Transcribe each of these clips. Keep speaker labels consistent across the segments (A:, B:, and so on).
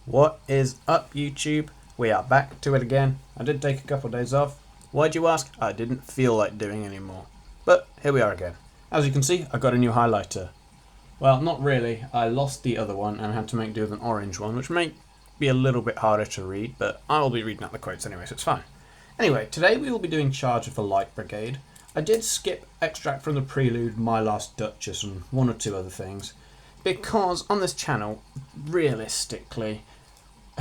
A: What is up, YouTube? We are back to it again. I did take a couple of days off. Why'd you ask? I didn't feel like doing anymore. But here we are again. As you can see, I got a new highlighter. Well, not really. I lost the other one and had to make do with an orange one, which may be a little bit harder to read, but I will be reading out the quotes anyway, so it's fine. Anyway, today we will be doing Charge of the Light Brigade. I did skip extract from the prelude, My Last Duchess, and one or two other things, because on this channel, realistically,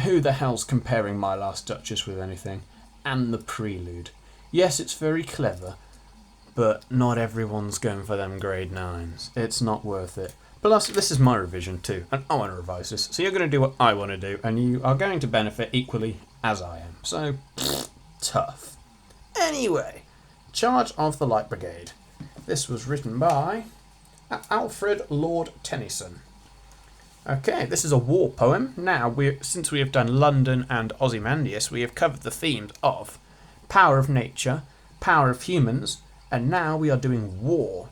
A: who the hell's comparing My Last Duchess with anything? And the prelude. Yes, it's very clever, but not everyone's going for them grade 9s. It's not worth it. Plus, this is my revision too, and I want to revise this, so you're going to do what I want to do, and you are going to benefit equally as I am. So, tough. Anyway, Charge of the Light Brigade. This was written by Alfred Lord Tennyson. Okay, this is a war poem. Now, since we have done London and Ozymandias, we have covered the themes of power of nature, power of humans, and now we are doing war.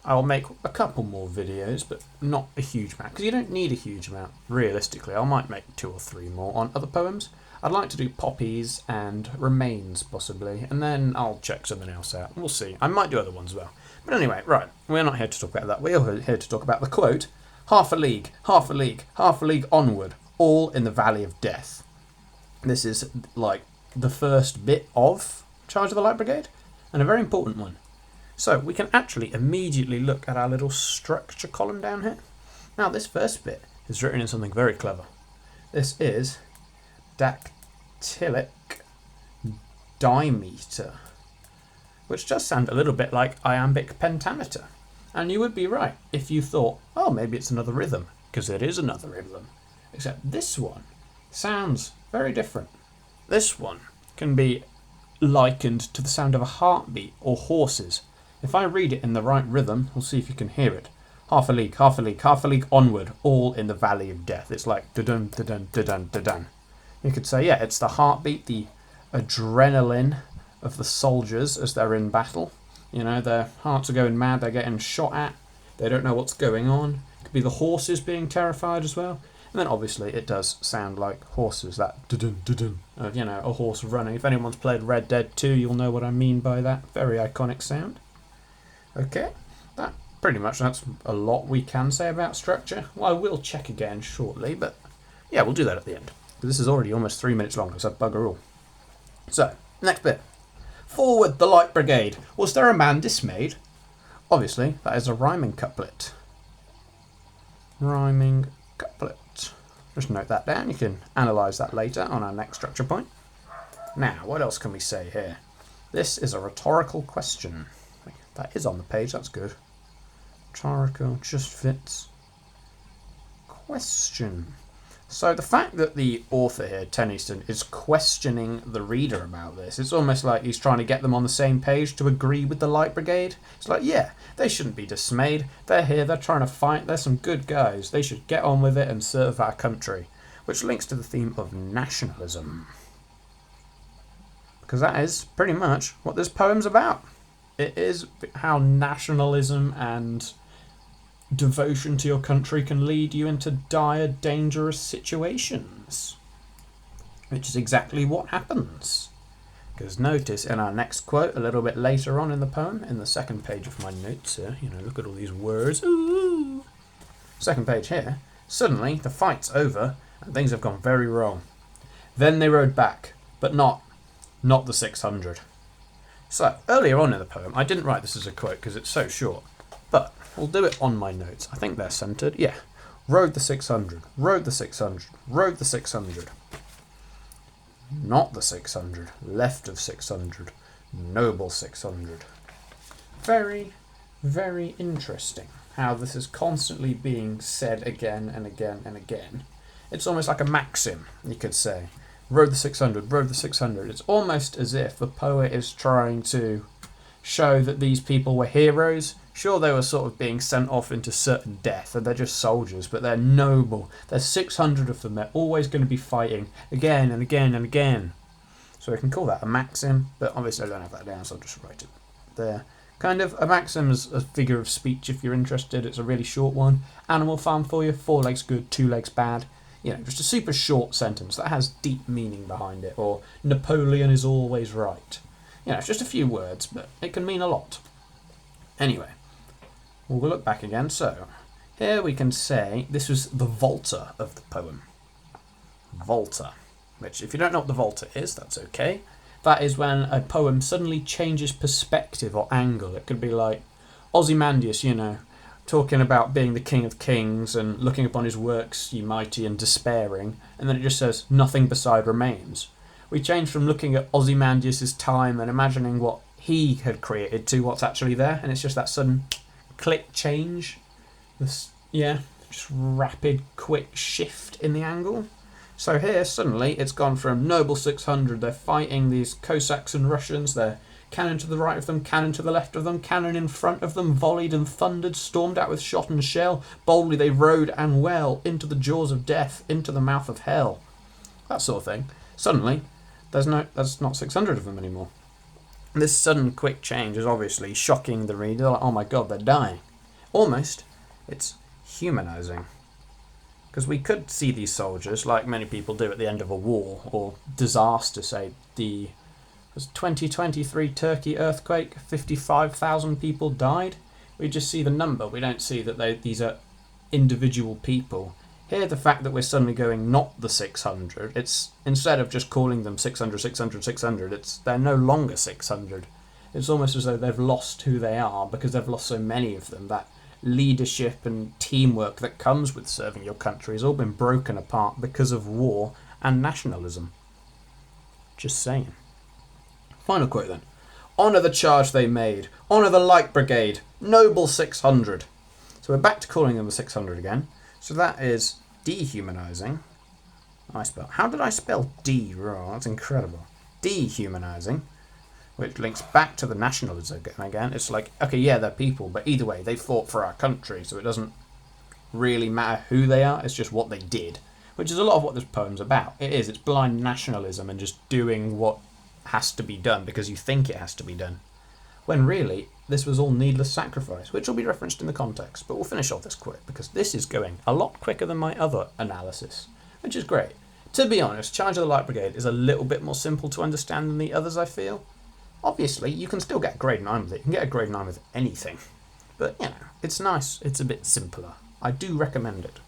A: I will make a couple more videos, but not a huge amount, because you don't need a huge amount, realistically. I might make 2 or 3 more on other poems. I'd like to do Poppies and Remains, possibly, and then I'll check something else out. We'll see. I might do other ones as well. But anyway, right, we're not here to talk about that. We're here to talk about the quote, half a league, half a league, half a league onward, all in the valley of death. This is, like, the first bit of Charge of the Light Brigade, and a very important one. So, we can actually immediately look at our little structure column down here. Now, this first bit is written in something very clever. This is dactylic dimeter, which does sound a little bit like iambic pentameter. And you would be right if you thought, oh, maybe it's another rhythm, because it is another rhythm. Except this one sounds very different. This one can be likened to the sound of a heartbeat or horses. If I read it in the right rhythm, we'll see if you can hear it. Half a league, half a league, half a league onward, all in the valley of death. It's like da-dun, da-dun, da-dun, da-dun. You could say, yeah, it's the heartbeat, the adrenaline of the soldiers as they're in battle. You know, their hearts are going mad, they're getting shot at, they don't know what's going on. It could be the horses being terrified as well. And then obviously it does sound like horses, that dun dun of, you know, a horse running. If anyone's played Red Dead 2, you'll know what I mean by that. Very iconic sound. Okay, that's a lot we can say about structure. Well, I will check again shortly, but yeah, we'll do that at the end. This is already almost 3 minutes long, so bugger all. So, next bit. Forward the Light Brigade. Was there a man dismayed? Obviously, that is a rhyming couplet. Rhyming couplet. Just note that down. You can analyse that later on our next structure point. Now, what else can we say here? This is a rhetorical question. That is on the page, that's good. Rhetorical, just fits. Question. So the fact that the author here, Tennyson, is questioning the reader about this, it's almost like he's trying to get them on the same page to agree with the Light Brigade. It's like, yeah, they shouldn't be dismayed. They're here, they're trying to fight, they're some good guys. They should get on with it and serve our country. Which links to the theme of nationalism. Because that is pretty much what this poem's about. It is how nationalism and devotion to your country can lead you into dire, dangerous situations. Which is exactly what happens. Because notice in our next quote, a little bit later on in the poem, in the second page of my notes here, you know, look at all these words. Ooh. Second page here. Suddenly, the fight's over, and things have gone very wrong. Then they rode back, but not the 600. So, earlier on in the poem, I didn't write this as a quote because it's so short, but we'll do it on my notes. I think they're centred. Yeah. Rode the 600, rode the 600, rode the 600. Not the 600, left of 600, noble 600. Very, very interesting how this is constantly being said again and again and again. It's almost like a maxim, you could say. Rode the 600, rode the 600. It's almost as if the poet is trying to show that these people were heroes. Sure, they were sort of being sent off into certain death, and they're just soldiers, but they're noble. There's 600 of them. They're always going to be fighting again and again and again. So we can call that a maxim, but obviously I don't have that down, so I'll just write it there. Kind of, a maxim's a figure of speech if you're interested. It's a really short one. Animal Farm for you, 4 legs good, 2 legs bad. Just a super short sentence that has deep meaning behind it, or Napoleon is always right. It's just a few words, but it can mean a lot. Anyway, we'll look back again. So, here we can say this was the volta of the poem. Volta, which if you don't know what the volta is, that's okay. That is when a poem suddenly changes perspective or angle. It could be like Ozymandias, talking about being the king of kings and looking upon his works, ye mighty, and despairing, and then it just says, nothing beside remains. We change from looking at Ozymandias' time and imagining what he had created to what's actually there, and it's just that sudden click change. Just rapid, quick shift in the angle. So here, suddenly, it's gone from Noble 600, they're fighting these Cossacks and Russians, they're cannon to the right of them, cannon to the left of them, cannon in front of them, volleyed and thundered, stormed out with shot and shell, boldly they rode and well, into the jaws of death, into the mouth of hell. That sort of thing. Suddenly, there's not 600 of them anymore. This sudden quick change is obviously shocking the reader, like, oh my god, they're dying. Almost, it's humanising. Because we could see these soldiers, like many people do at the end of a war, or disaster, say, the 2023 Turkey earthquake, 55,000 people died. We just see the number, we don't see that these are individual people. Here, the fact that we're suddenly going not the 600, it's instead of just calling them 600, 600, 600, they're no longer 600. It's almost as though they've lost who they are because they've lost so many of them. That leadership and teamwork that comes with serving your country has all been broken apart because of war and nationalism. Just saying. Final quote then. Honour the charge they made. Honour the Light Brigade. Noble 600. So we're back to calling them the 600 again. So that is dehumanising. How did I spell D wrong? That's incredible. Dehumanising. Which links back to the nationalism again. It's like, okay, yeah, they're people, but either way, they fought for our country, so it doesn't really matter who they are, it's just what they did. Which is a lot of what this poem's about. It's blind nationalism and just doing what has to be done because you think it has to be done. When really, this was all needless sacrifice, which will be referenced in the context, but we'll finish off this quote, because this is going a lot quicker than my other analysis, which is great. To be honest, Charge of the Light Brigade is a little bit more simple to understand than the others, I feel. Obviously, you can still get a grade 9 with it. You can get a grade 9 with anything. But, it's nice. It's a bit simpler. I do recommend it.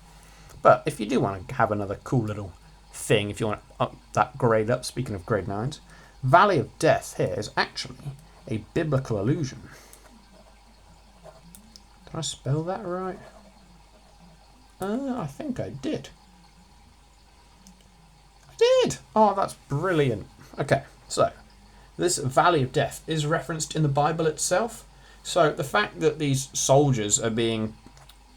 A: But if you do want to have another cool little thing, if you want to up that grade up, speaking of grade 9s, Valley of Death here is actually a biblical allusion. Did I spell that right? I think I did. I did! Oh, that's brilliant. Okay, so this Valley of Death is referenced in the Bible itself. So the fact that these soldiers are being...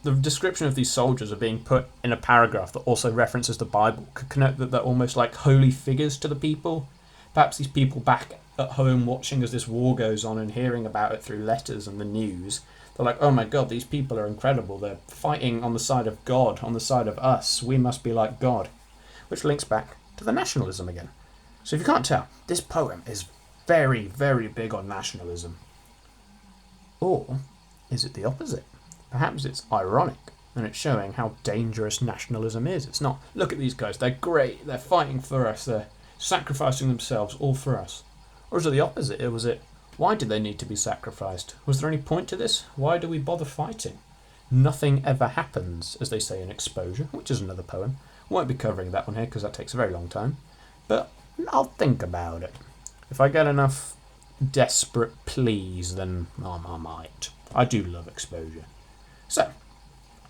A: the description of these soldiers are being put in a paragraph that also references the Bible could connote that they're almost like holy figures to the people. Perhaps these people back at home watching as this war goes on and hearing about it through letters and the news. They're like, oh my god, these people are incredible. They're fighting on the side of God, on the side of us. We must be like God. Which links back to the nationalism again. So if you can't tell, this poem is very, very big on nationalism. Or is it the opposite? Perhaps it's ironic, and it's showing how dangerous nationalism is. It's not, look at these guys, they're great, they're fighting for us, they're sacrificing themselves all for us. Or is it the opposite? Was it, why did they need to be sacrificed? Was there any point to this? Why do we bother fighting? Nothing ever happens, as they say in Exposure, which is another poem. Won't be covering that one here because that takes a very long time. But I'll think about it. If I get enough desperate pleas, then I might. I do love Exposure. So,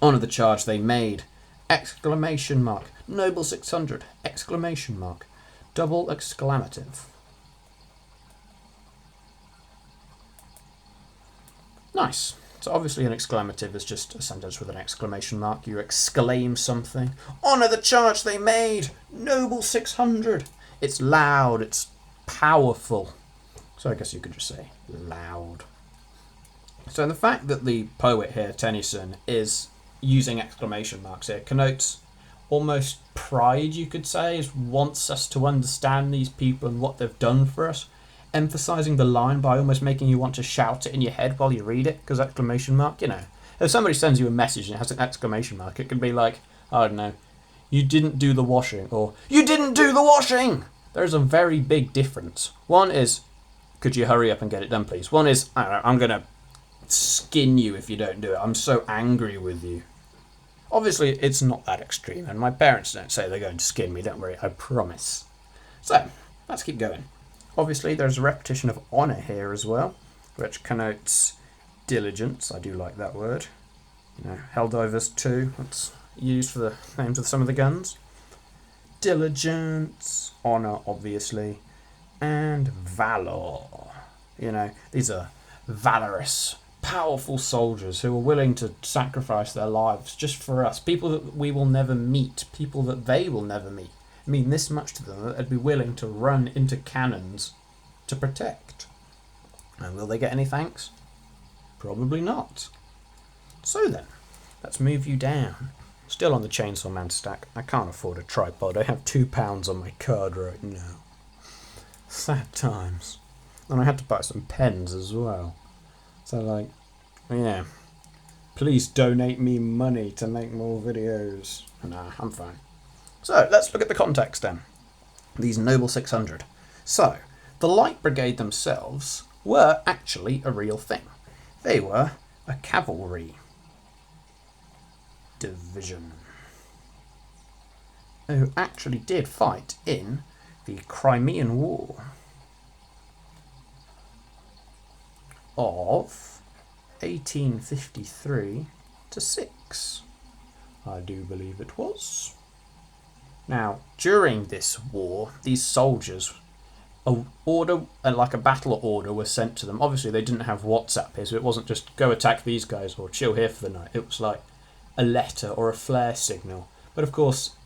A: honour the charge they made. Exclamation mark. Noble 600. Exclamation mark. Double exclamative. Nice. So obviously an exclamative is just a sentence with an exclamation mark. You exclaim something. Honour the charge they made. Noble 600. It's loud. It's powerful. So I guess you could just say loud. So the fact that the poet here, Tennyson, is using exclamation marks here connotes almost pride, you could say, is wants us to understand these people and what they've done for us, emphasising the line by almost making you want to shout it in your head while you read it, because exclamation mark, if somebody sends you a message and it has an exclamation mark, it could be like, I don't know, you didn't do the washing, or you didn't do the washing. There's a very big difference. One is, could you hurry up and get it done, please? One is, I don't know, I'm going to skin you if you don't do it. I'm so angry with you. Obviously, it's not that extreme, and my parents don't say they're going to skin me, don't worry, I promise. So, let's keep going. Obviously, there's a repetition of honour here as well, which connotes diligence. I do like that word. You know, Helldivers 2, that's used for the names of some of the guns. Diligence, honour, obviously, and valour. You know, these are valorous, powerful soldiers who are willing to sacrifice their lives just for us. People that we will never meet, people that they will never meet. I mean this much to them that they'd be willing to run into cannons to protect. And will they get any thanks? Probably not. So then, let's move you down. Still on the Chainsaw Man stack. I can't afford a tripod. I have £2 on my card right now. Sad times. And I had to buy some pens as well. So like, yeah. Please donate me money to make more videos. Nah, I'm fine. So, let's look at the context then. These Noble 600. So, the Light Brigade themselves were actually a real thing. They were a cavalry division who actually did fight in the Crimean War of 1853 to 6, I do believe it was. Now, during this war, these soldiers, like a battle order was sent to them. Obviously, they didn't have WhatsApp here, so it wasn't just go attack these guys or chill here for the night. It was like a letter or a flare signal. But of course,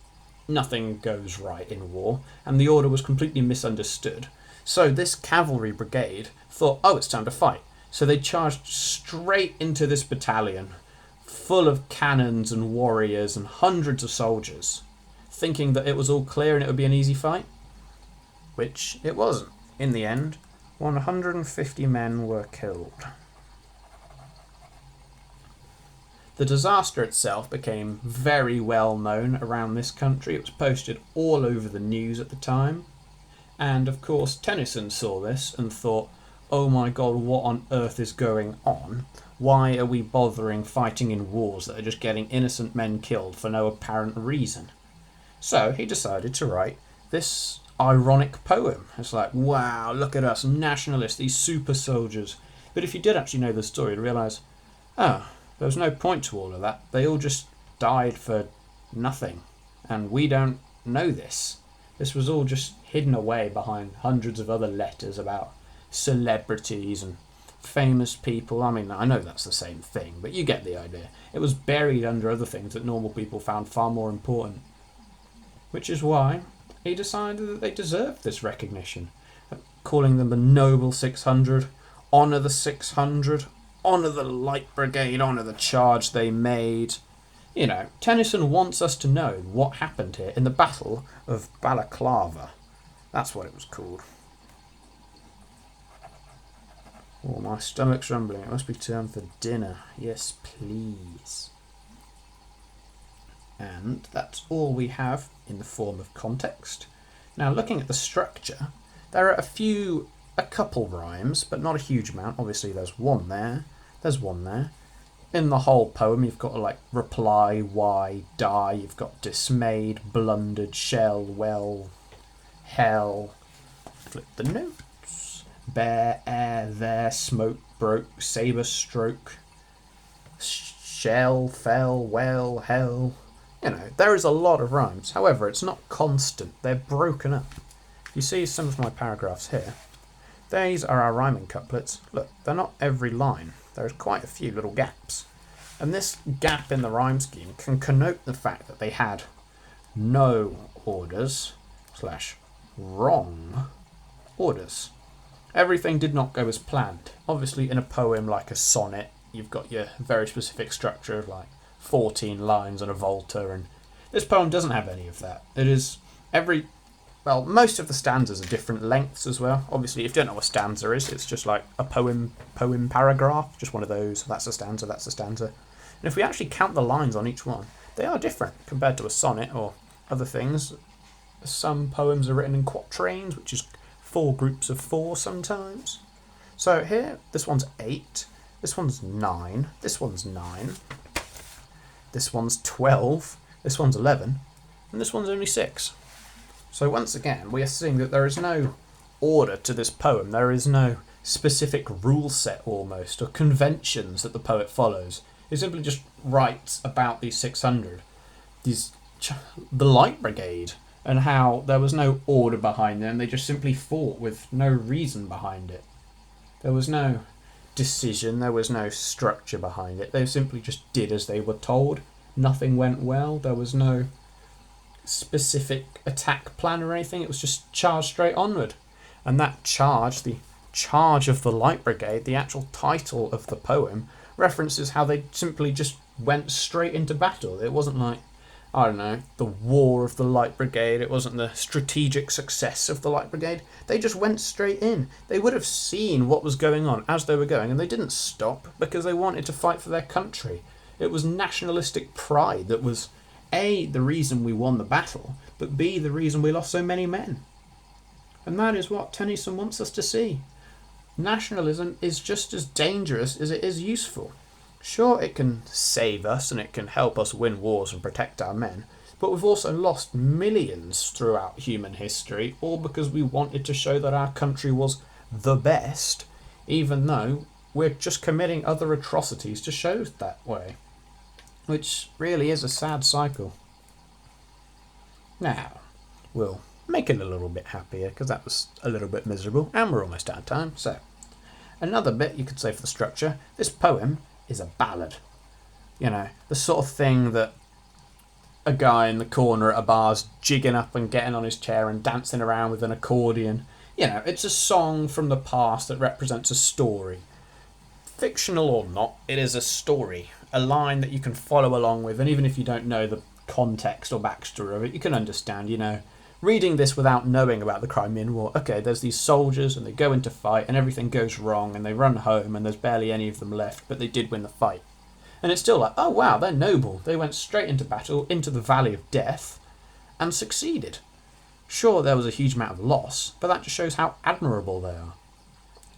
A: nothing goes right in war, and the order was completely misunderstood. So this cavalry brigade thought, oh, it's time to fight. So they charged straight into this battalion, full of cannons and warriors and hundreds of soldiers, thinking that it was all clear and it would be an easy fight. Which it wasn't. In the end, 150 men were killed. The disaster itself became very well known around this country. It was posted all over the news at the time. And of course, Tennyson saw this and thought, oh my god, what on earth is going on? Why are we bothering fighting in wars that are just getting innocent men killed for no apparent reason? So he decided to write this ironic poem. It's like, wow, look at us, nationalists, these super soldiers. But if you did actually know the story, you'd realise, oh, there was no point to all of that. They all just died for nothing. And we don't know this. This was all just hidden away behind hundreds of other letters about celebrities and famous people. I mean, I know that's the same thing, but you get the idea. It was buried under other things that normal people found far more important. Which is why he decided that they deserved this recognition. Calling them the Noble 600, honour the 600, honour the Light Brigade, honour the charge they made. You know, Tennyson wants us to know what happened here in the Battle of Balaclava. That's what it was called. Oh, my stomach's rumbling. It must be time for dinner. Yes, please. And that's all we have in the form of context. Now, looking at the structure, there are a couple rhymes, but not a huge amount. Obviously, there's one there. There's one there. In the whole poem, you've got like reply, why, die. You've got dismayed, blundered, shell, well, hell. Flip the notes. Bear, air, there, smoke, broke, sabre, stroke. Shell, fell, well, hell. You know, there is a lot of rhymes. However, it's not constant. They're broken up. You see some of my paragraphs here. These are our rhyming couplets. Look, they're not every line. There's quite a few little gaps. And this gap in the rhyme scheme can connote the fact that they had no orders / wrong orders. Everything did not go as planned. Obviously, in a poem like a sonnet, you've got your very specific structure of like 14 lines and a volta, and this poem doesn't have any of that. It is most of the stanzas are different lengths as well. Obviously, if you don't know what a stanza is, it's just like a poem paragraph, just one of those. That's a stanza, that's a stanza. And if we actually count the lines on each one, they are different compared to a sonnet or other things. Some poems are written in quatrains, which is 4 groups of 4 sometimes. So here, this one's 8, this one's 9, this one's 9, this one's 12, this one's 11, and this one's only 6. So once again, we are seeing that there is no order to this poem. There is no specific rule set almost, or conventions that the poet follows. He simply just writes about these 600, the Light Brigade, and how there was no order behind them. They just simply fought with no reason behind it. There was no decision, there was no structure behind it. They simply just did as they were told. Nothing went well. There was no specific attack plan or anything. It was just charge straight onward. And that charge, the charge of the Light Brigade, the actual title of the poem, references how they simply just went straight into battle. It wasn't like, I don't know, the war of the Light Brigade. It wasn't the strategic success of the Light Brigade. They just went straight in. They would have seen what was going on as they were going, and they didn't stop because they wanted to fight for their country. It was nationalistic pride that was A, the reason we won the battle, but B, the reason we lost so many men. And that is what Tennyson wants us to see. Nationalism is just as dangerous as it is useful. Sure, it can save us and it can help us win wars and protect our men, but we've also lost millions throughout human history, all because we wanted to show that our country was the best, even though we're just committing other atrocities to show that way. Which really is a sad cycle. Now, we'll make it a little bit happier, because that was a little bit miserable, and we're almost out of time. So, another bit you could say for the structure, this poem is a ballad. You know, the sort of thing that a guy in the corner at a bar's jigging up and getting on his chair and dancing around with an accordion. You know, it's a song from the past that represents a story. Fictional or not, it is a story. A line that you can follow along with, and even if you don't know the context or backstory of it, you can understand, you know. Reading this without knowing about the Crimean War, okay, there's these soldiers and they go into fight and everything goes wrong and they run home and there's barely any of them left, but they did win the fight. And it's still like, oh wow, they're noble. They went straight into battle, into the Valley of Death, and succeeded. Sure, there was a huge amount of loss, but that just shows how admirable they are.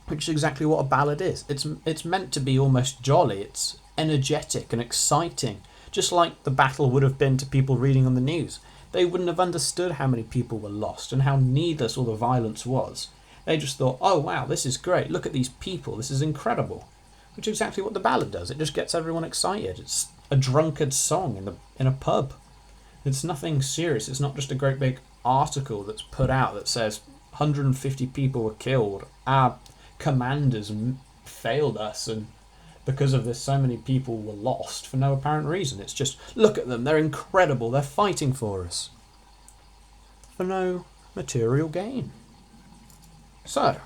A: Which is exactly what a ballad is. It's meant to be almost jolly. It's energetic and exciting, just like the battle would have been to people reading on the news. They wouldn't have understood how many people were lost and how needless all the violence was. They just thought, oh wow, this is great, look at these people, this is incredible. Which is exactly what the ballad does. It just gets everyone excited. It's a drunkard song in a pub. It's nothing serious. It's not just a great big article that's put out that says 150 people were killed, our commanders failed us, and because of this so many people were lost for no apparent reason. It's just, look at them, they're incredible, they're fighting for us. For no material gain. So,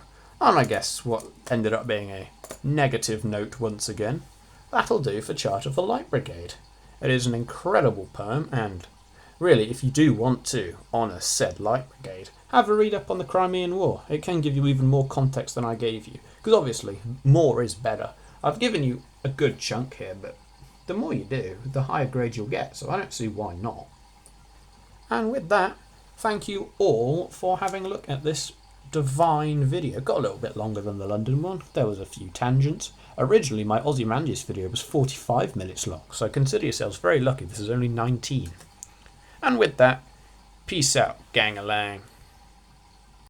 A: and I guess what ended up being a negative note once again, that'll do for Charge of the Light Brigade. It is an incredible poem, and really, if you do want to honour said Light Brigade, have a read up on the Crimean War. It can give you even more context than I gave you, because obviously more is better. I've given you a good chunk here, but the more you do, the higher grade you'll get, so I don't see why not. And with that, thank you all for having a look at this divine video. Got a little bit longer than the London one. There was a few tangents. Originally, my Ozymandias video was 45 minutes long, so consider yourselves very lucky this is only 19. And with that, peace out, gang-a-lang.